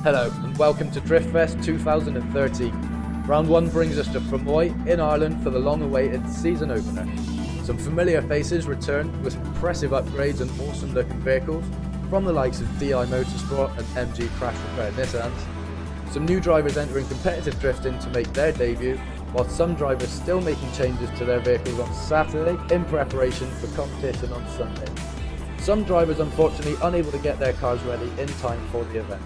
Hello and welcome to Driftfest 2013. Round 1 brings us to Fermoy in Ireland for the long-awaited season opener. Some familiar faces return with impressive upgrades and awesome looking vehicles from the likes of DI Motorsport and MG Crash Repair Nissans. Some new drivers entering competitive drifting to make their debut, while some drivers still making changes to their vehicles on Saturday in preparation for competition on Sunday. Some drivers unfortunately unable to get their cars ready in time for the event.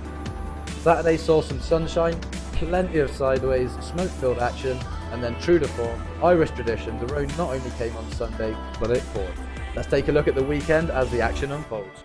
Saturday saw some sunshine, plenty of sideways, smoke-filled action, and then true to form, Irish tradition, the road not only came on Sunday, but it poured. Let's take a look at the weekend as the action unfolds.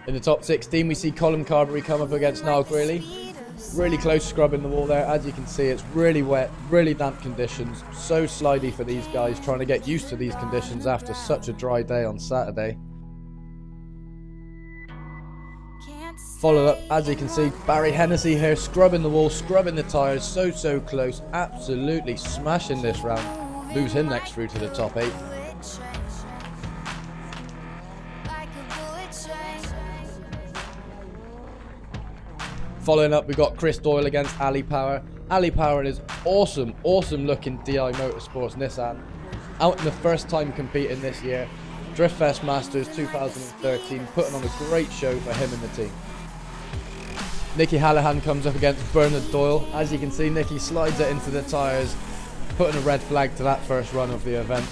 In the top 16 we see Colin Carberry come up against Niall Greeley. Really close scrub in the wall there. As you can see, it's really wet, really damp conditions. So slidey for these guys trying to get used to these conditions after such a dry day on Saturday. Followed up, as you can see, Barry Hennessy here, scrubbing the wall, scrubbing the tyres, so close, absolutely smashing this round. Moves him next through to the top 8. Following up, we've got Chris Doyle against Ali Power. Ali Power and his awesome looking DI Motorsports Nissan. Out in the first time competing this year. Driftfest Masters 2013, putting on a great show for him and the team. Nicky Hallahan comes up against Bernard Doyle. As you can see, Nicky slides it into the tyres, putting a red flag to that first run of the event.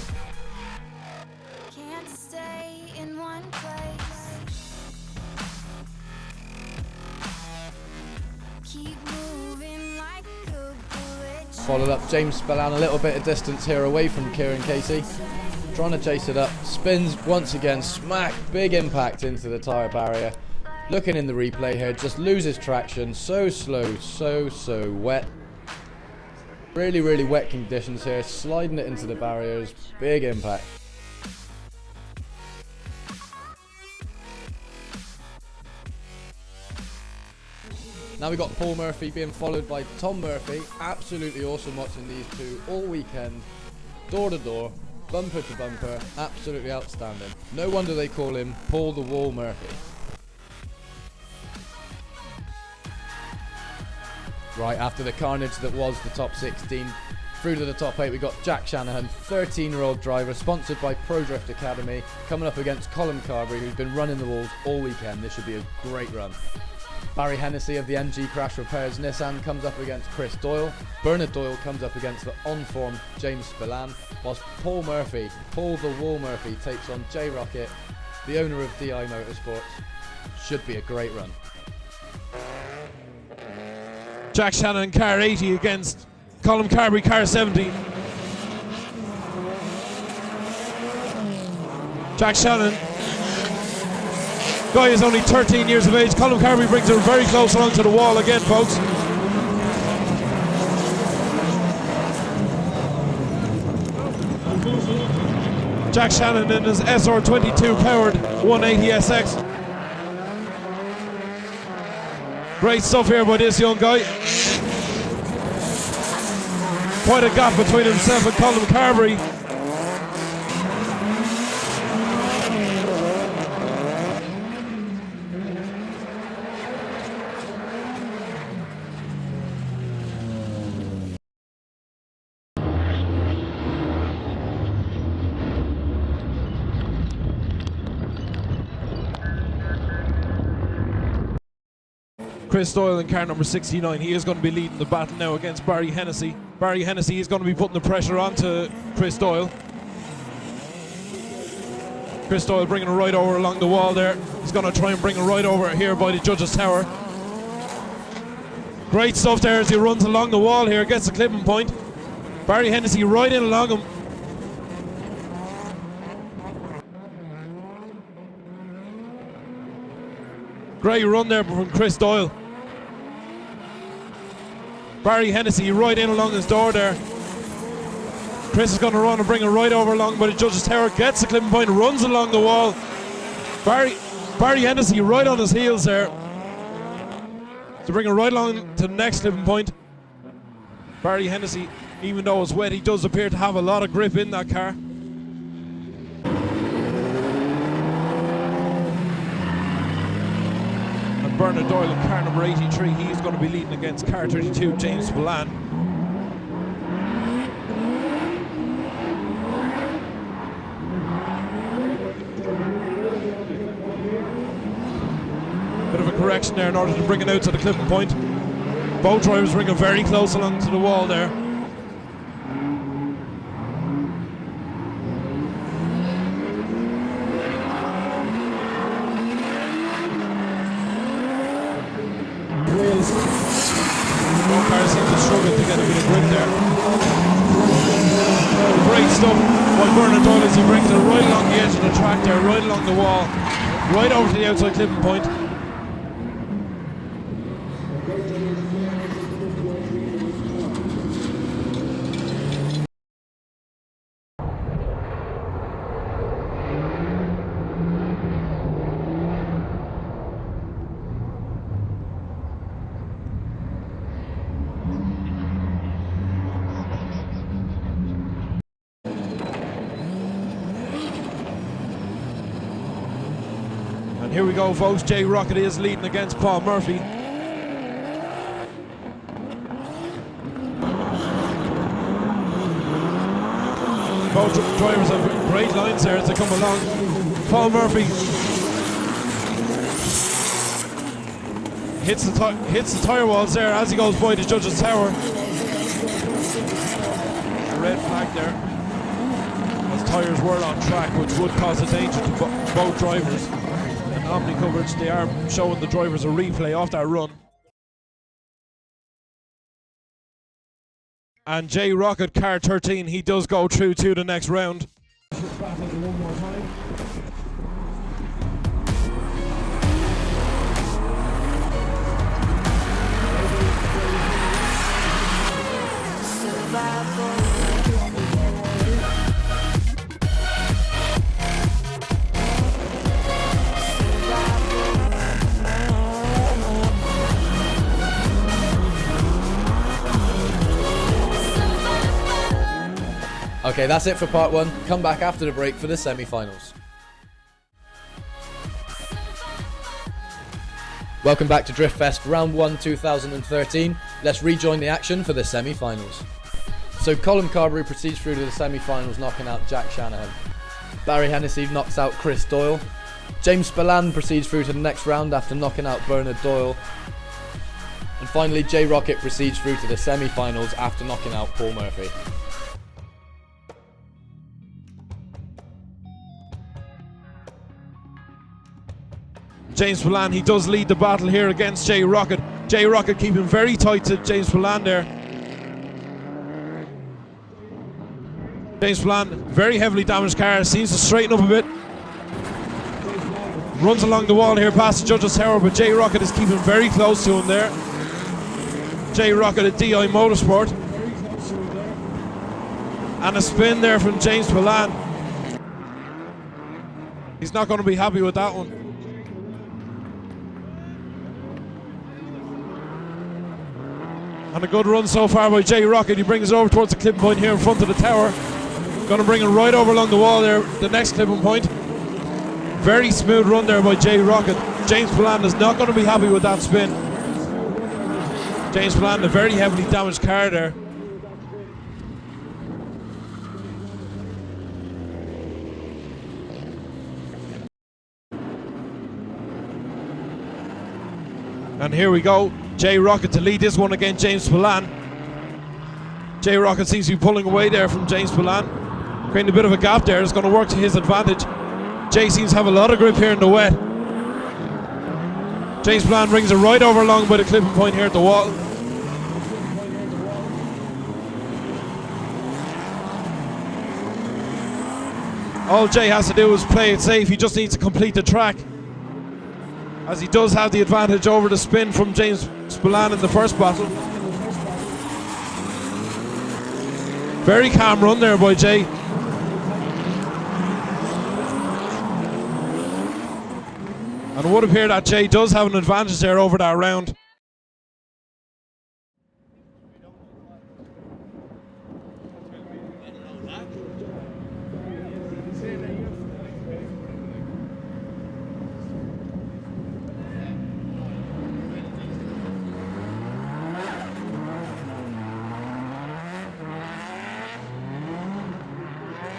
Followed up James Spillane, a little bit of distance here away from Kieran Casey. Trying to chase it up, spins once again, smack, big impact into the tyre barrier. Looking in the replay here, just loses traction, so slow, so wet. Really wet conditions here, sliding it into the barriers, big impact. Now we got Paul Murphy being followed by Tom Murphy. Absolutely awesome watching these two all weekend, door to door, bumper to bumper, absolutely outstanding. No wonder they call him Paul the Wall Murphy. Right after the carnage that was the top 16, through to the top 8 we got Jack Shanahan, 13-year-old driver, sponsored by Pro Drift Academy, coming up against Colin Carberry, who's been running the walls all weekend. This should be a great run. Barry Hennessy of the MG Crash Repairs Nissan comes up against Chris Doyle. Bernard Doyle comes up against the on-form James Spillane, whilst Paul Murphy, Paul the Wall Murphy, takes on J Rocket, the owner of DI Motorsports. Should be a great run. Jack Shannon, car 80 against Colin Carberry, car 70. Jack Shannon, guy is only 13 years of age. Colin Carberry brings her very close along to the wall again, folks. Jack Shannon in his SR22 powered 180SX. Great stuff here by this young guy. Quite a gap between himself and Colin Carberry. Chris Doyle in car number 69, he is going to be leading the battle now against Barry Hennessy. Barry Hennessy is going to be putting the pressure onto Chris Doyle. Chris Doyle bringing it right over along the wall there. He's going to try and bring it right over here by the judges' tower. Great stuff there as he runs along the wall here, gets the clipping point. Barry Hennessy right in along him. Great run there from Chris Doyle. Barry Hennessy right in along his door there. Chris is going to run and bring it right over along by the judges' tower, gets the clipping point, runs along the wall. Barry Hennessy right on his heels there to bring it right along to the next clipping point. Barry Hennessy, even though it's wet, he does appear to have a lot of grip in that car. Bernard Doyle in car number 83, he's going to be leading against car 32, James Spillane. Bit of a correction there in order to bring it out to the clipping point. Both drivers bringing very close along to the wall there. Both cars seem to struggle to get a bit of grip there. Great stuff by Bernard Doyle as he brings it right along the edge of the track there, right along the wall, right over to the outside clipping point. Here we go, folks. J Rocket is leading against Paul Murphy. Both drivers have great lines there as they come along. Paul Murphy hits the tyre walls there as he goes by the judges' tower. A red flag there as tyres whirl on track, which would cause a danger to both drivers. Omnicoverage, they are showing the drivers a replay of that run. And J Rocket, car 13, he does go through to the next round. Okay, that's it for part one. Come back after the break for the semi-finals. Welcome back to Driftfest Round 1 2013. Let's rejoin the action for the semi-finals. So Colin Carberry proceeds through to the semi-finals, knocking out Jack Shanahan. Barry Hennessy knocks out Chris Doyle. James Spillane proceeds through to the next round after knocking out Bernard Doyle. And finally, J Rocket proceeds through to the semi-finals after knocking out Paul Murphy. James Spillane, he does lead the battle here against J Rocket. J Rocket keeping very tight to James Spillane there. James Spillane, very heavily damaged car, seems to straighten up a bit. Runs along the wall here past the judges' tower, but J Rocket is keeping very close to him there. J Rocket at DI Motorsport. And a spin there from James Spillane. He's not going to be happy with that one. And a good run so far by J Rocket. He brings it over towards the clipping point here in front of the tower. Going to bring it right over along the wall there, the next clipping point. Very smooth run there by J Rocket. James Spillane is not going to be happy with that spin. James Spillane, a very heavily damaged car there. And here we go. J Rocket to lead this one against James Spillane. J Rocket seems to be pulling away there from James Spillane, creating a bit of a gap there. It's going to work to his advantage. Jay seems to have a lot of grip here in the wet. James Spillane brings it right over along by the clipping point here at the wall. All Jay has to do is play it safe. He just needs to complete the track, as he does have the advantage over the spin from James Spillane in the first battle. Very calm run there by Jay. And it would appear that Jay does have an advantage there over that round.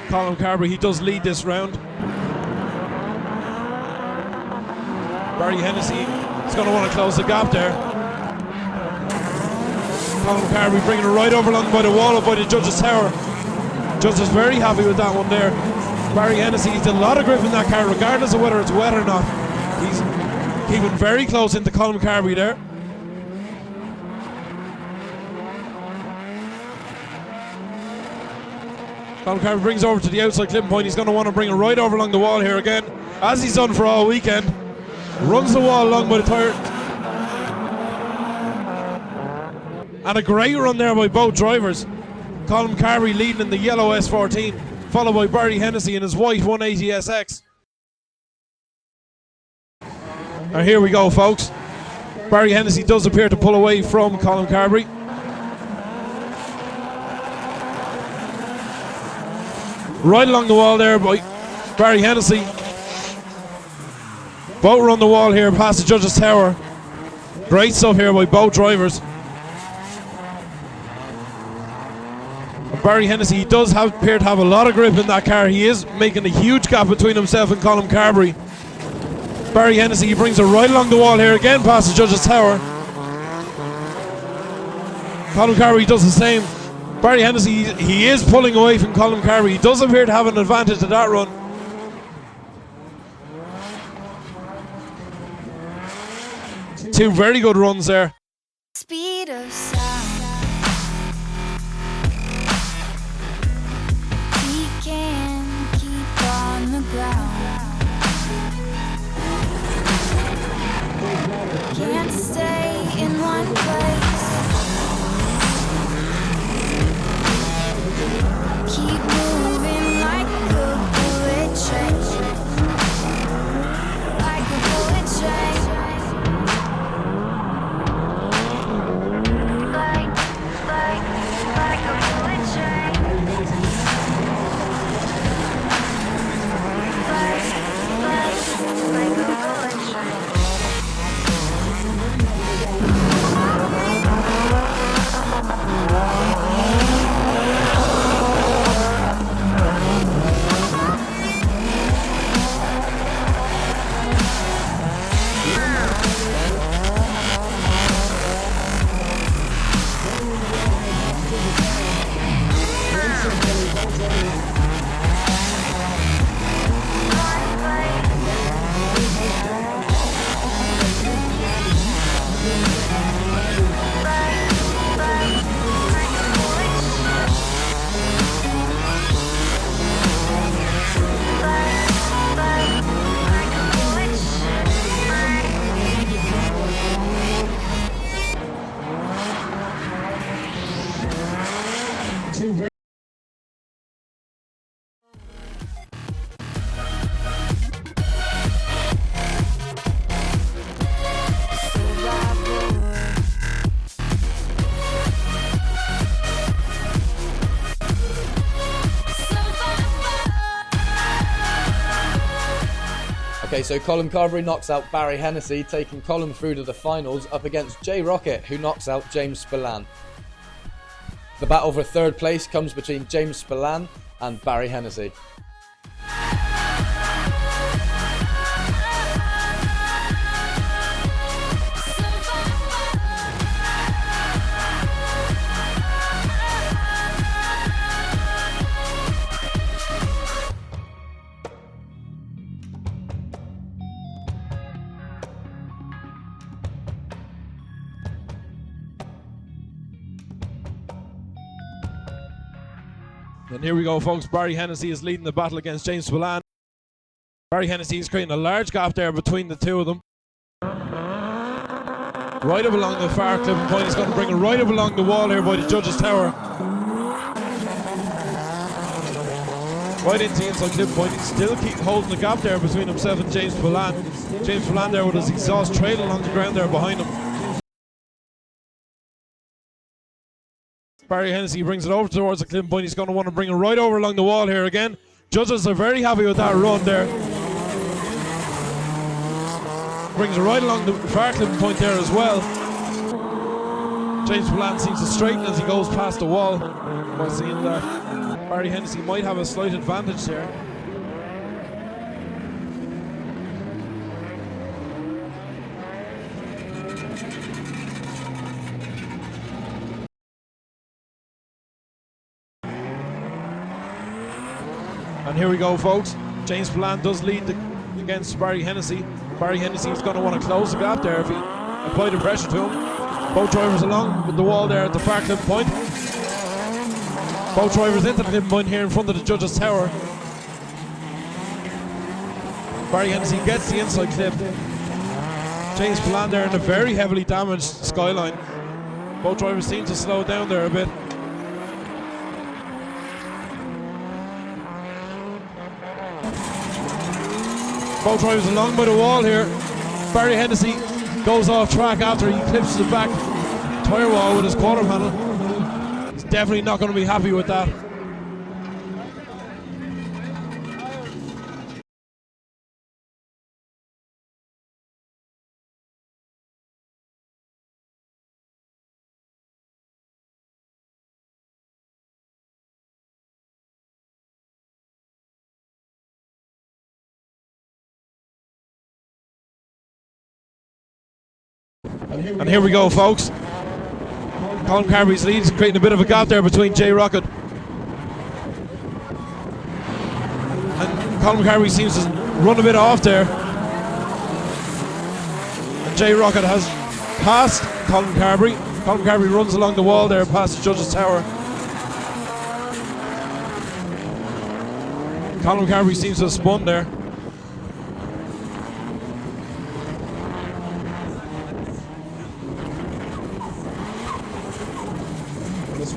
Colin Carberry, he does lead this round. Barry Hennessy is going to want to close the gap there. Colin Carberry bringing it right over along by the wall up by the judges' tower. Judge is very happy with that one there. Barry Hennessy, he's a lot of grip in that car regardless of whether it's wet or not. He's keeping very close into Colin Carberry there. Colin Carberry brings over to the outside clipping point. He's going to want to bring it right over along the wall here again, as he's done for all weekend. Runs the wall along by the tire. And a great run there by both drivers. Colin Carberry leading in the yellow S14, followed by Barry Hennessy in his white 180SX. Now here we go, folks. Barry Hennessy does appear to pull away from Colin Carberry. Right along the wall there by Barry Hennessy. Both run the wall here past the judges' tower. Great stuff here by both drivers. And Barry Hennessy, he does appear to have a lot of grip in that car. He is making a huge gap between himself and Colin Carberry. Barry Hennessy, he brings it right along the wall here again past the judges' tower. Colin Carberry does the same. Barry Hennessy, he is pulling away from Colin Carberry. He does appear to have an advantage to that run. Two very good runs there. Speed of sound. Okay, so Colin Carberry knocks out Barry Hennessy, taking Colin through to the finals up against Jay Rocket, who knocks out James Spillane. The battle for third place comes between James Spillane and Barry Hennessy. And here we go, folks. Barry Hennessy is leading the battle against James Spillane. Barry Hennessy is creating a large gap there between the two of them. Right up along the far clipping point. He's going to bring it right up along the wall here by the judges' tower. Right into the inside clipping point. He still keep holding the gap there between himself and James Spillane. James Spillane there with his exhaust trailing along the ground there behind him. Barry Hennessy brings it over towards the clipping point. He's going to want to bring it right over along the wall here again. Judges are very happy with that run there. Brings it right along the far clipping point there as well. James Spillane seems to straighten as he goes past the wall. By seeing that, Barry Hennessy might have a slight advantage there. And here we go, folks. James Spillane does lead against Barry Hennessy. Barry Hennessy is going to want to close the gap there if he applied the pressure to him. Both drivers along with the wall there at the far clipping point. Both drivers into the clipping point here in front of the judges' tower. Barry Hennessy gets the inside clip. James Spillane there in a very heavily damaged skyline. Both drivers seem to slow down there a bit. Both drivers along by the wall here. Barry Hennessy goes off track after he clips the back tyre wall with his quarter panel. He's definitely not going to be happy with that. And here we go, folks. Colin Carberry's lead is creating a bit of a gap there between Jay Rocket. And Colin Carberry seems to run a bit off there. And Jay Rocket has passed Colin Carberry. Colin Carberry runs along the wall there past the judges' tower. Colin Carberry seems to have spun there.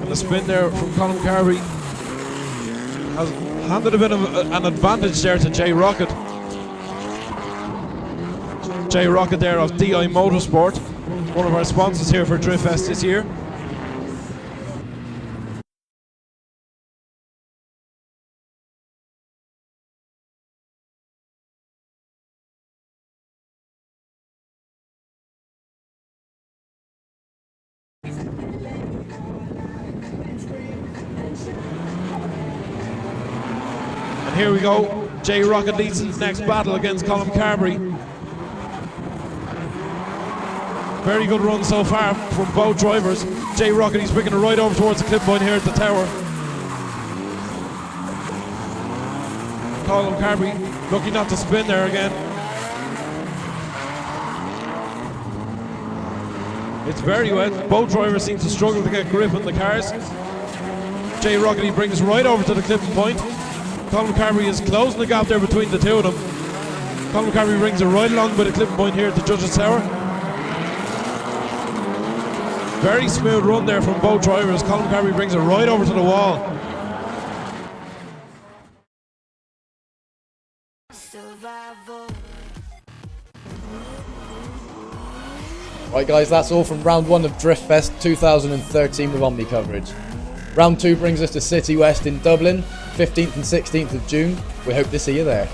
The spin there from Colin Carberry has handed a bit of an advantage there to Jay Rocket. Jay Rocket there of DI Motorsport, one of our sponsors here for Driftfest this year. Here we go. Jay Rocket leads his next battle against Colin Carberry. Very good run so far from both drivers. Jay Rocket, he's bringing it right over towards the clip point here at the tower. Colin Carberry lucky not to spin there again. It's very wet. Both drivers seem to struggle to get grip on the cars. Jay Rocket, he brings right over to the clipping point. Colin Carberry is closing the gap there between the two of them. Colin Carberry brings it right along by the clipping point here at the judges' tower. Very smooth run there from both drivers. Colin Carberry brings it right over to the wall. Right guys, that's all from round 1 of Driftfest 2013 with Omnicoverage. Round 2 brings us to City West in Dublin, 15th and 16th of June. We hope to see you there.